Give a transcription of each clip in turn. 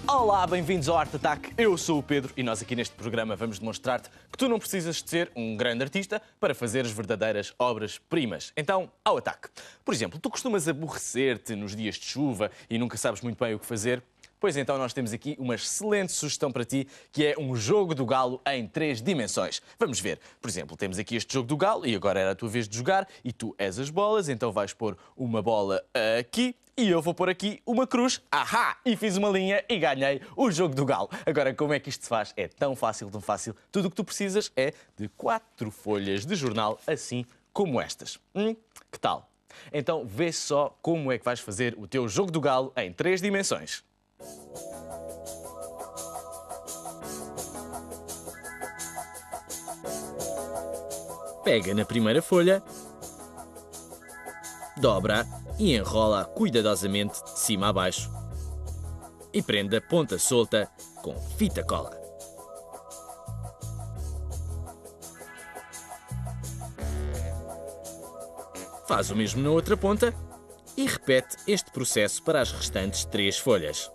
Olá, bem-vindos ao Art Attack. Eu sou o Pedro e nós aqui neste programa vamos demonstrar-te que tu não precisas de ser um grande artista para fazeres verdadeiras obras-primas. Então, ao ataque. Por exemplo, tu costumas aborrecer-te nos dias de chuva e nunca sabes muito bem o que fazer? Pois então nós temos aqui uma excelente sugestão para ti, que é um jogo do galo em 3 dimensões. Vamos ver. Por exemplo, temos aqui este jogo do galo e agora era a tua vez de jogar e tu és as bolas, então vais pôr uma bola aqui e eu vou pôr aqui uma cruz. Ahá! E fiz uma linha e ganhei o jogo do galo. Agora, como é que isto se faz? É tão fácil, tão fácil. Tudo o que tu precisas é de 4 folhas de jornal, assim como estas. Que tal? Então vê só como é que vais fazer o teu jogo do galo em 3 dimensões. Pega na primeira folha, dobra e enrola cuidadosamente de cima a baixo e prende a ponta solta com fita cola. Faz o mesmo na outra ponta e repete este processo para as restantes 3 folhas.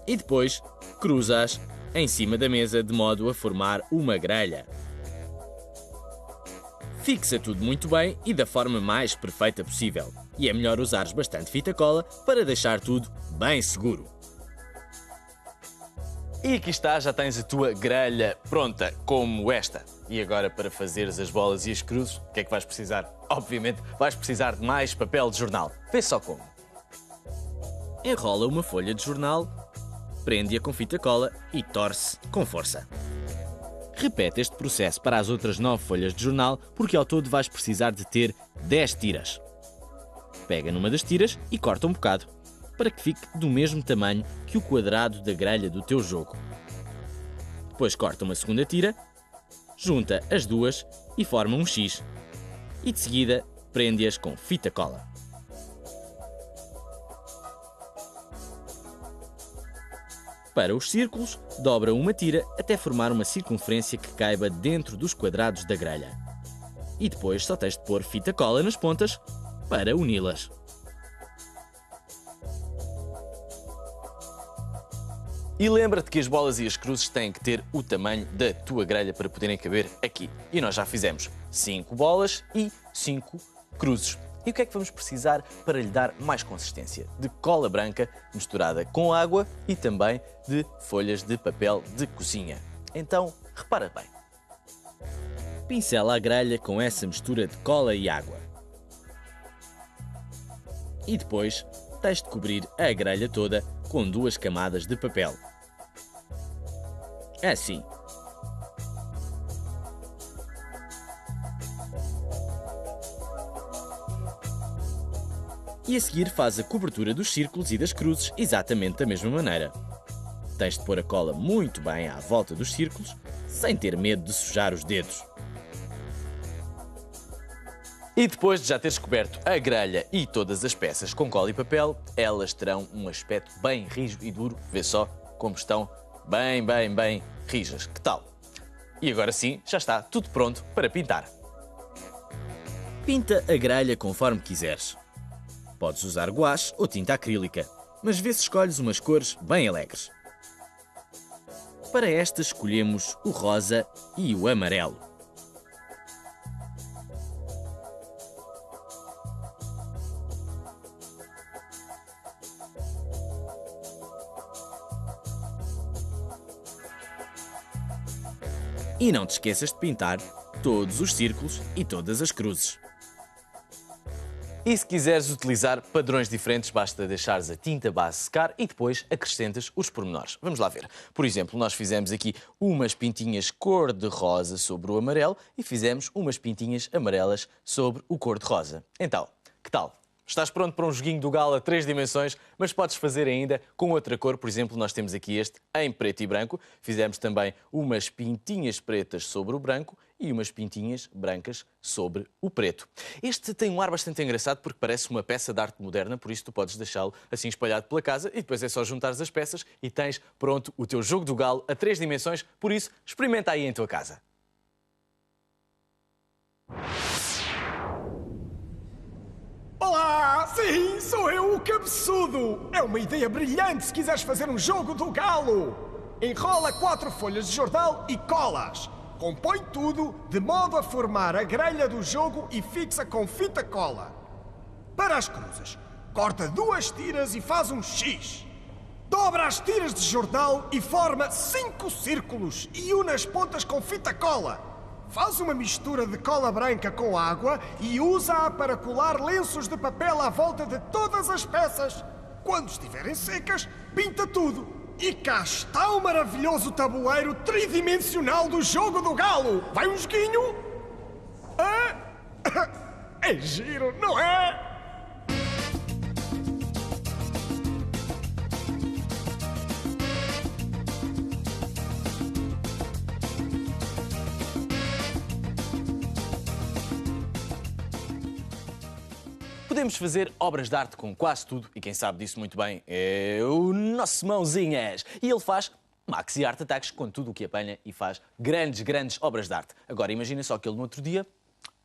E depois cruza-as em cima da mesa de modo a formar uma grelha. Fixa tudo muito bem e da forma mais perfeita possível. E é melhor usares bastante fita cola para deixar tudo bem seguro. E aqui está, já tens a tua grelha pronta, como esta. E agora, para fazeres as bolas e as cruzes, o que é que vais precisar? Obviamente, vais precisar de mais papel de jornal. Vê só como. Enrola uma folha de jornal, prende-a com fita cola e torce com força. Repete este processo para as outras 9 folhas de jornal, porque ao todo vais precisar de ter 10 tiras. Pega numa das tiras e corta um bocado, para que fique do mesmo tamanho que o quadrado da grelha do teu jogo. Depois corta uma segunda tira, junta as duas e forma um X. E de seguida prende-as com fita cola. Para os círculos, dobra uma tira até formar uma circunferência que caiba dentro dos quadrados da grelha. E depois só tens de pôr fita cola nas pontas para uni-las. E lembra-te que as bolas e as cruzes têm que ter o tamanho da tua grelha para poderem caber aqui. E nós já fizemos 5 bolas e 5 cruzes. E o que é que vamos precisar para lhe dar mais consistência? De cola branca misturada com água e também de folhas de papel de cozinha. Então, repara bem. Pincela a grelha com essa mistura de cola e água. E depois, tens de cobrir a grelha toda com 2 camadas de papel. Assim. E a seguir faz a cobertura dos círculos e das cruzes exatamente da mesma maneira. Tens de pôr a cola muito bem à volta dos círculos, sem ter medo de sujar os dedos. E depois de já teres coberto a grelha e todas as peças com cola e papel, elas terão um aspecto bem rijo e duro. Vê só como estão bem rijas. Que tal? E agora sim, já está tudo pronto para pintar. Pinta a grelha conforme quiseres. Podes usar guache ou tinta acrílica, mas vê se escolhes umas cores bem alegres. Para estas escolhemos o rosa e o amarelo. E não te esqueças de pintar todos os círculos e todas as cruzes. E se quiseres utilizar padrões diferentes, basta deixares a tinta base secar e depois acrescentas os pormenores. Vamos lá ver. Por exemplo, nós fizemos aqui umas pintinhas cor-de-rosa sobre o amarelo e fizemos umas pintinhas amarelas sobre o cor-de-rosa. Então, que tal? Estás pronto para um joguinho do galo a 3 dimensões, mas podes fazer ainda com outra cor. Por exemplo, nós temos aqui este em preto e branco. Fizemos também umas pintinhas pretas sobre o branco e umas pintinhas brancas sobre o preto. Este tem um ar bastante engraçado porque parece uma peça de arte moderna, por isso tu podes deixá-lo assim espalhado pela casa e depois é só juntares as peças e tens pronto o teu jogo do galo a 3 dimensões. Por isso, experimenta aí em tua casa. Olá! Sim, sou eu o cabeçudo! É uma ideia brilhante se quiseres fazer um jogo do galo! Enrola 4 folhas de jornal e colas. Compõe tudo de modo a formar a grelha do jogo e fixa com fita cola. Para as cruzes, corta 2 tiras e faz um X. Dobra as tiras de jornal e forma 5 círculos e une as pontas com fita cola. Faz uma mistura de cola branca com água e usa-a para colar lenços de papel à volta de todas as peças. Quando estiverem secas, pinta tudo. E cá está o maravilhoso tabuleiro tridimensional do jogo do galo. Vai um joguinho? É giro, não é? Podemos fazer obras de arte com quase tudo e quem sabe disso muito bem é o nosso Mãozinhas. E ele faz maxi art attacks com tudo o que apanha e faz grandes obras de arte. Agora imagina só que ele no outro dia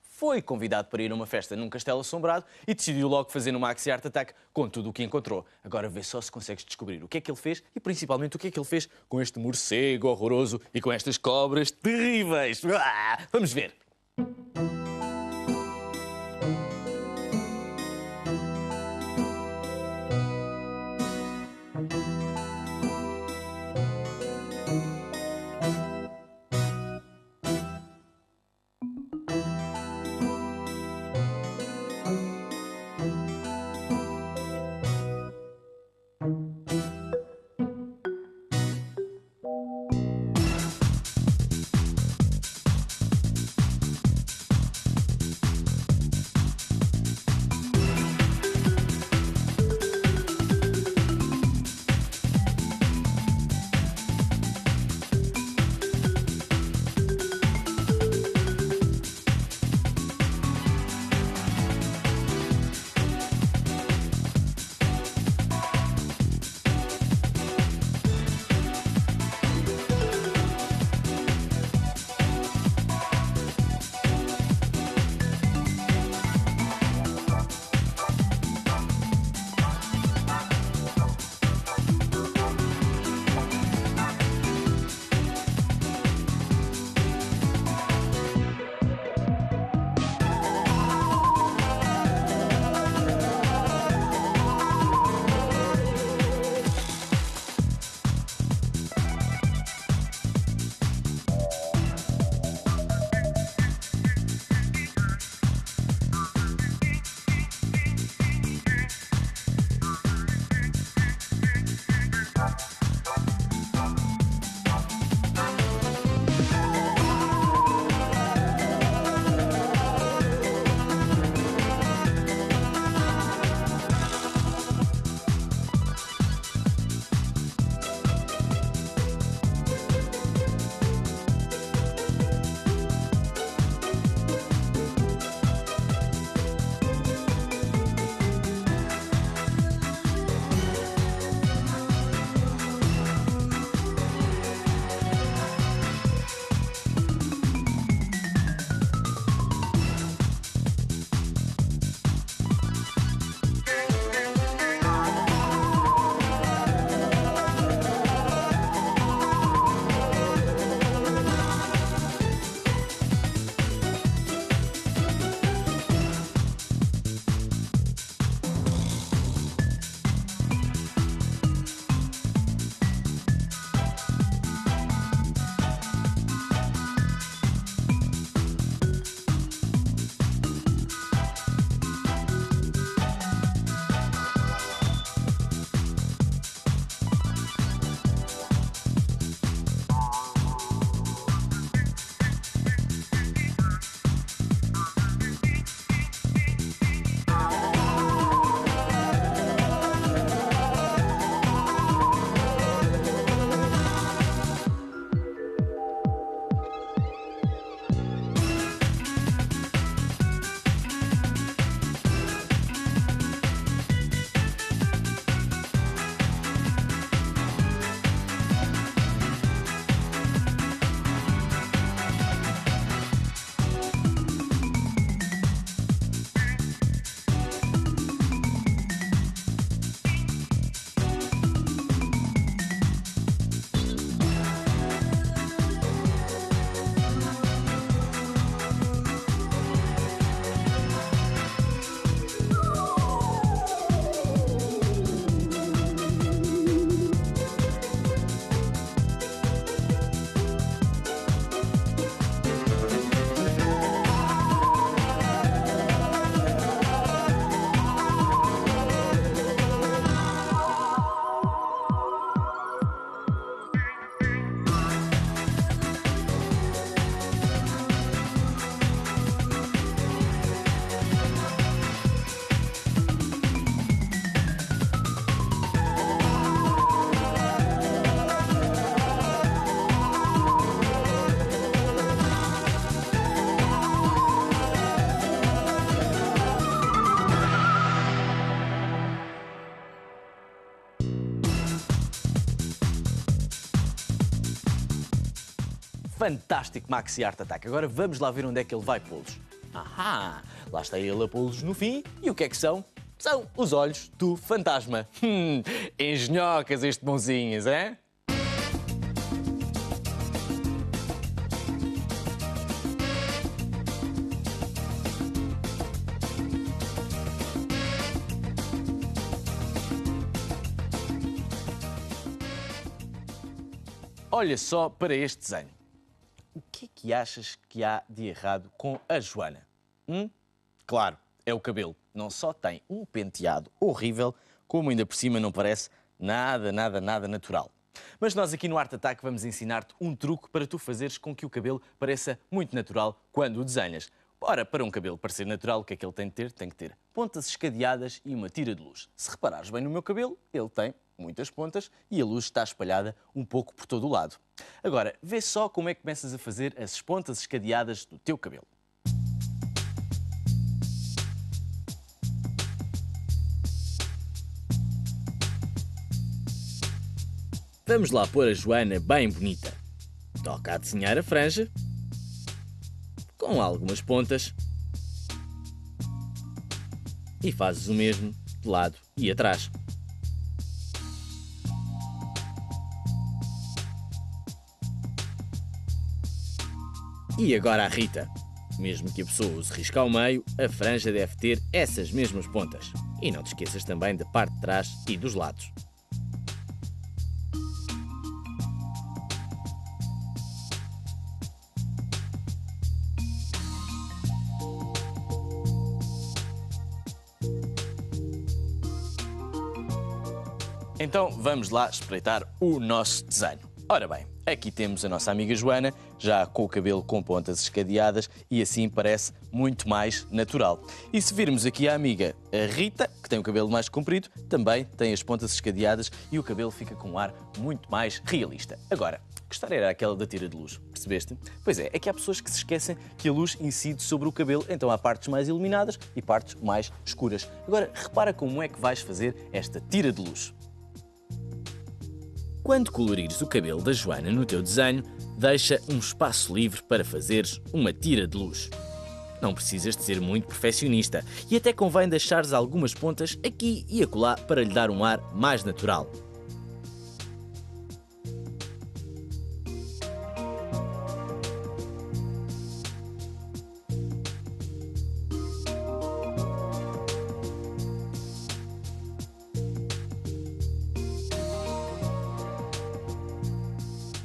foi convidado para ir a uma festa num castelo assombrado e decidiu logo fazer um maxi art attack com tudo o que encontrou. Agora vê só se consegues descobrir o que é que ele fez e principalmente o que é que ele fez com este morcego horroroso e com estas cobras terríveis. Vamos ver. fantástico Maxi Art Attack. Agora vamos lá ver onde é que ele vai pô-los. Ahá! Lá está ele a pô-los no fim. E o que é que são? São os olhos do fantasma. Engenhocas este bonzinhas, é? Olha só para este desenho. O que é que achas que há de errado com a Joana? Claro, é o cabelo. Não só tem um penteado horrível, como ainda por cima não parece nada natural. Mas nós aqui no Art Attack vamos ensinar-te um truque para tu fazeres com que o cabelo pareça muito natural quando o desenhas. Ora, para um cabelo parecer natural, o que é que ele tem de ter? Tem que ter pontas escadeadas e uma tira de luz. Se reparares bem no meu cabelo, ele tem muitas pontas e a luz está espalhada um pouco por todo o lado. Agora, vê só como é que começas a fazer as pontas escadeadas do teu cabelo. Vamos lá pôr a Joana bem bonita. Toca a desenhar a franja, com algumas pontas, e fazes o mesmo de lado e atrás. E agora a Rita. Mesmo que a pessoa use risco ao meio, a franja deve ter essas mesmas pontas. E não te esqueças também da parte de trás e dos lados. Então vamos lá espreitar o nosso desenho. Ora bem, aqui temos a nossa amiga Joana, já com o cabelo com pontas escadeadas e assim parece muito mais natural. E se virmos aqui a amiga a Rita, que tem o cabelo mais comprido, também tem as pontas escadeadas e o cabelo fica com um ar muito mais realista. Agora, que história era aquela da tira de luz? Percebeste? Pois é que há pessoas que se esquecem que a luz incide sobre o cabelo, então há partes mais iluminadas e partes mais escuras. Agora, repara como é que vais fazer esta tira de luz. Quando colorires o cabelo da Joana no teu desenho, deixa um espaço livre para fazeres uma tira de luz. Não precisas de ser muito perfeccionista e até convém deixares algumas pontas aqui e acolá para lhe dar um ar mais natural.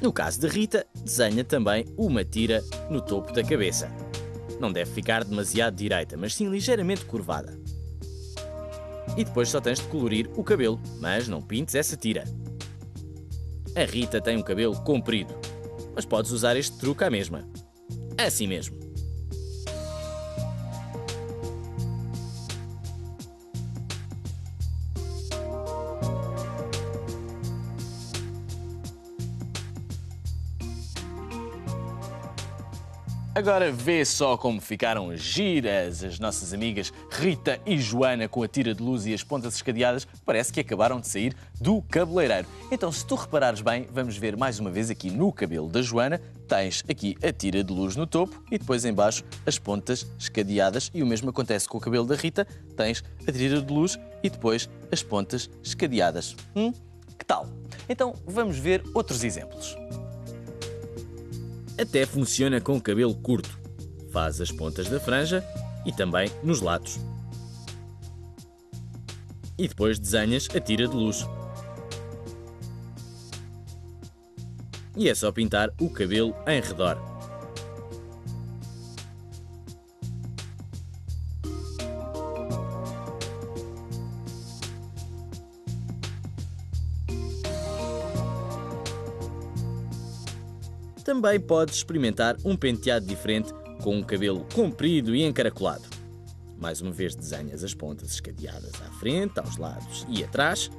No caso de Rita, desenha também uma tira no topo da cabeça. Não deve ficar demasiado direita, mas sim ligeiramente curvada. E depois só tens de colorir o cabelo, mas não pintes essa tira. A Rita tem um cabelo comprido, mas podes usar este truque à mesma. Assim mesmo. Agora vê só como ficaram giras as nossas amigas Rita e Joana com a tira de luz e as pontas escadeadas. Parece que acabaram de sair do cabeleireiro. Então, se tu reparares bem, vamos ver mais uma vez aqui no cabelo da Joana. Tens aqui a tira de luz no topo e depois em baixo as pontas escadeadas. E o mesmo acontece com o cabelo da Rita. Tens a tira de luz e depois as pontas escadeadas. Que tal? Então, vamos ver outros exemplos. Até funciona com o cabelo curto. Faz as pontas da franja e também nos lados. E depois desenhas a tira de luz. E é só pintar o cabelo em redor. Também podes experimentar um penteado diferente com um cabelo comprido e encaracolado. Mais uma vez desenhas as pontas escadeadas à frente, aos lados e atrás.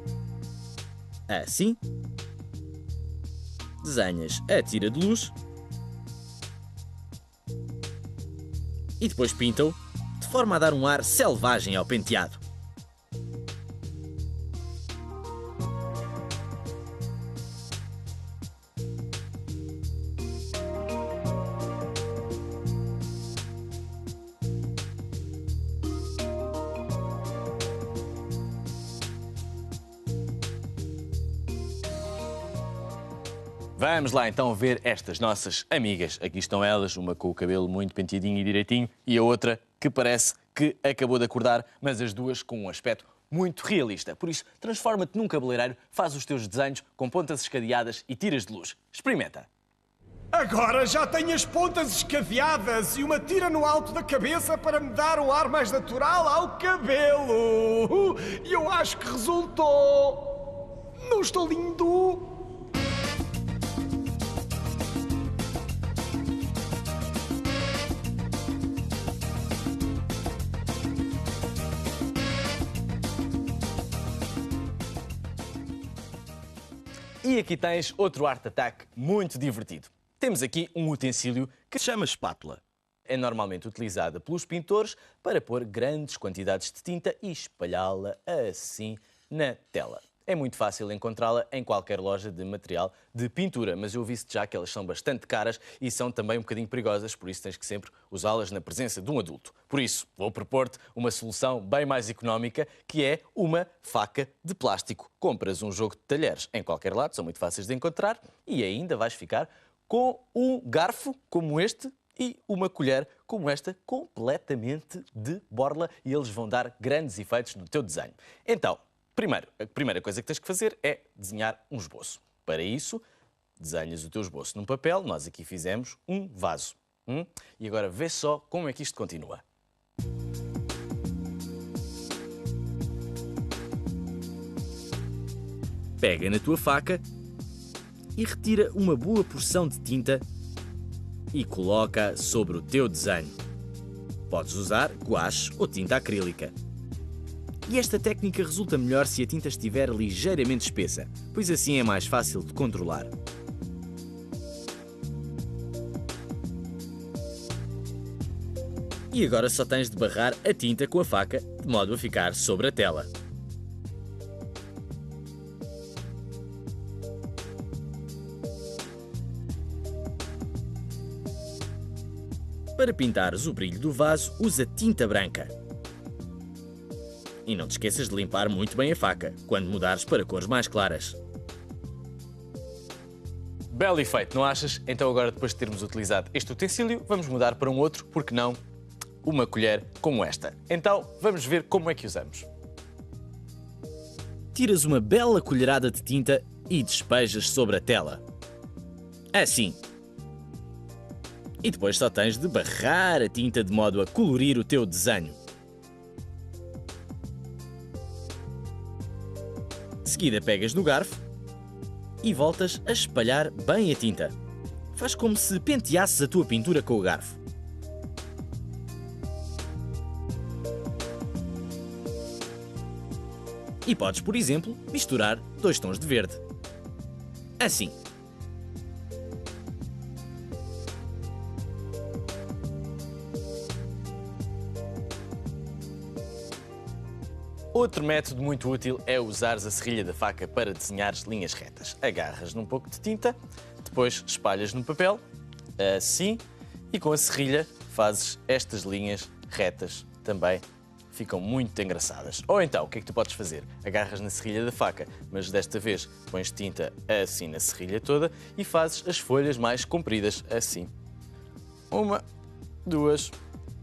Assim. Desenhas a tira de luz. E depois pinta-o de forma a dar um ar selvagem ao penteado. Vamos lá então ver estas nossas amigas. Aqui estão elas, uma com o cabelo muito penteadinho e direitinho e a outra que parece que acabou de acordar, mas as duas com um aspecto muito realista. Por isso, transforma-te num cabeleireiro, faz os teus desenhos com pontas escadeadas e tiras de luz. Experimenta! Agora já tenho as pontas escadeadas e uma tira no alto da cabeça para me dar um ar mais natural ao cabelo. E eu acho que resultou. Não estou lindo? E aqui tens outro Art Attack muito divertido. Temos aqui um utensílio que se chama espátula. É normalmente utilizada pelos pintores para pôr grandes quantidades de tinta e espalhá-la assim na tela. É muito fácil encontrá-la em qualquer loja de material de pintura, mas eu vi-te já que elas são bastante caras e são também um bocadinho perigosas, por isso tens que sempre usá-las na presença de um adulto. Por isso, vou propor-te uma solução bem mais económica, que é uma faca de plástico. Compras um jogo de talheres em qualquer lado, são muito fáceis de encontrar, e ainda vais ficar com um garfo como este e uma colher como esta, completamente de borla, e eles vão dar grandes efeitos no teu desenho. Então, a primeira coisa que tens que fazer é desenhar um esboço. Para isso, desenhas o teu esboço num papel. Nós aqui fizemos um vaso. E agora vê só como é que isto continua. Pega na tua faca e retira uma boa porção de tinta e coloca sobre o teu desenho. Podes usar guache ou tinta acrílica. E esta técnica resulta melhor se a tinta estiver ligeiramente espessa, pois assim é mais fácil de controlar. E agora só tens de barrar a tinta com a faca, de modo a ficar sobre a tela. Para pintares o brilho do vaso, usa tinta branca. E não te esqueças de limpar muito bem a faca, quando mudares para cores mais claras. Belo efeito, não achas? Então agora, depois de termos utilizado este utensílio, vamos mudar para um outro, porque não uma colher como esta. Então, vamos ver como é que usamos. Tiras uma bela colherada de tinta e despejas sobre a tela. Assim. E depois só tens de barrar a tinta de modo a colorir o teu desenho. De seguida pegas no garfo e voltas a espalhar bem a tinta. Faz como se penteasses a tua pintura com o garfo. E podes, por exemplo, misturar 2 tons de verde. Assim. Outro método muito útil é usares a serrilha da faca para desenhares linhas retas. Agarras num pouco de tinta, depois espalhas no papel, assim, e com a serrilha fazes estas linhas retas também. Ficam muito engraçadas. Ou então, o que é que tu podes fazer? Agarras na serrilha da faca, mas desta vez pões tinta assim na serrilha toda e fazes as folhas mais compridas, assim. 1, 2,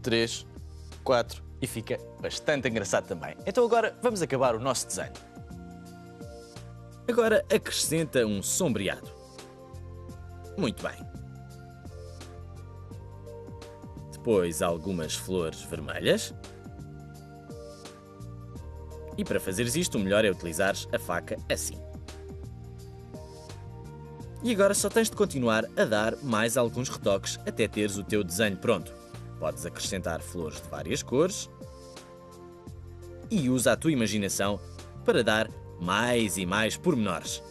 3, 4... e fica bastante engraçado também. Então agora vamos acabar o nosso desenho. Agora acrescenta um sombreado. Muito bem. Depois algumas flores vermelhas. E para fazeres isto, o melhor é utilizares a faca assim. E agora só tens de continuar a dar mais alguns retoques até teres o teu desenho pronto. Podes acrescentar flores de várias cores e usa a tua imaginação para dar mais e mais pormenores.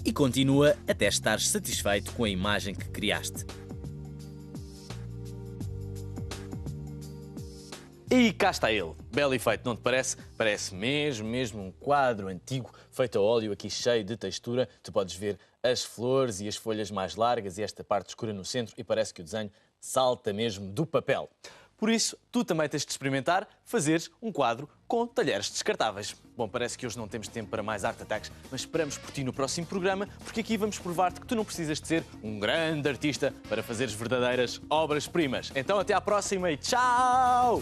E continua até estares satisfeito com a imagem que criaste. E cá está ele. Belo efeito, não te parece? Parece mesmo um quadro antigo, feito a óleo, aqui cheio de textura. Tu podes ver as flores e as folhas mais largas e esta parte escura no centro e parece que o desenho salta mesmo do papel. Por isso, tu também tens de experimentar fazeres um quadro com talheres descartáveis. Bom, parece que hoje não temos tempo para mais Art Attacks, mas esperamos por ti no próximo programa, porque aqui vamos provar-te que tu não precisas de ser um grande artista para fazeres verdadeiras obras-primas. Então até à próxima e tchau!